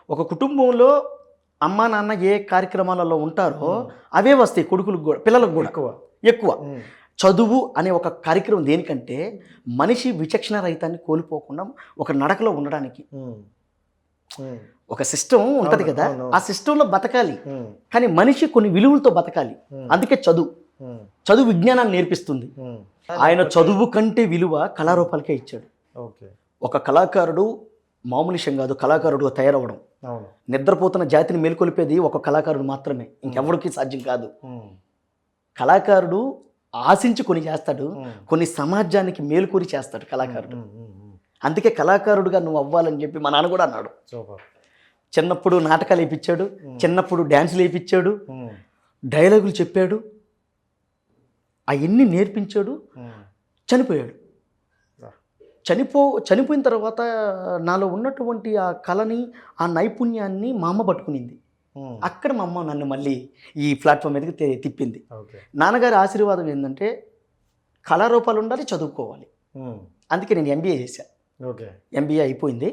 ఒక కుటుంబంలో అమ్మా నాన్న ఏ కార్యక్రమాలలో ఉంటారో అవే వస్తాయి కొడుకులకు కూడా, పిల్లలకు కూడా ఎక్కువ. చదువు అనే ఒక కార్యక్రమం దేనికంటే మనిషి విచక్షణ రహితాన్ని కోల్పోకుండా ఒక నడకలో ఉండడానికి. ఒక సిస్టమ్ ఉంటుంది కదా, ఆ సిస్టంలో బతకాలి, కానీ మనిషి కొన్ని విలువలతో బతకాలి. అందుకే చదువు విజ్ఞానాన్ని నేర్పిస్తుంది. ఆయన చదువు కంటే విలువ కళారూపాలకే ఇచ్చాడు. ఒక కళాకారుడు మామూలు విషయం కాదు కళాకారుడుగా తయారవ్వడం. నిద్రపోతున్న జాతిని మేల్కొల్పేది ఒక కళాకారుడు మాత్రమే, ఇంకెవరికి సాధ్యం కాదు. కళాకారుడు ఆశించి కొన్ని చేస్తాడు, కొన్ని సమాజానికి మేలుకూరి చేస్తాడు కళాకారుడు. అందుకే కళాకారుడుగా నువ్వు అవ్వాలని చెప్పి మా నాన్న కూడా అన్నాడు. చిన్నప్పుడు నాటకాలు వేయించాడు, చిన్నప్పుడు డ్యాన్సులు వేయించాడు, డైలాగులు చెప్పాడు, అవన్నీ నేర్పించాడు. చనిపోయాడు. చనిపోయిన తర్వాత నాలో ఉన్నటువంటి ఆ కళని, ఆ నైపుణ్యాన్ని మా అమ్మ పట్టుకునింది. అక్కడ మా అమ్మ నన్ను మళ్ళీ ఈ ప్లాట్ఫామ్ మీదకి తిప్పింది. నాన్నగారి ఆశీర్వాదం ఏంటంటే కళారూపాలు ఉండాలి, చదువుకోవాలి. అందుకే నేను ఎంబీఏ చేశాను. ఎంబీఏ అయిపోయింది.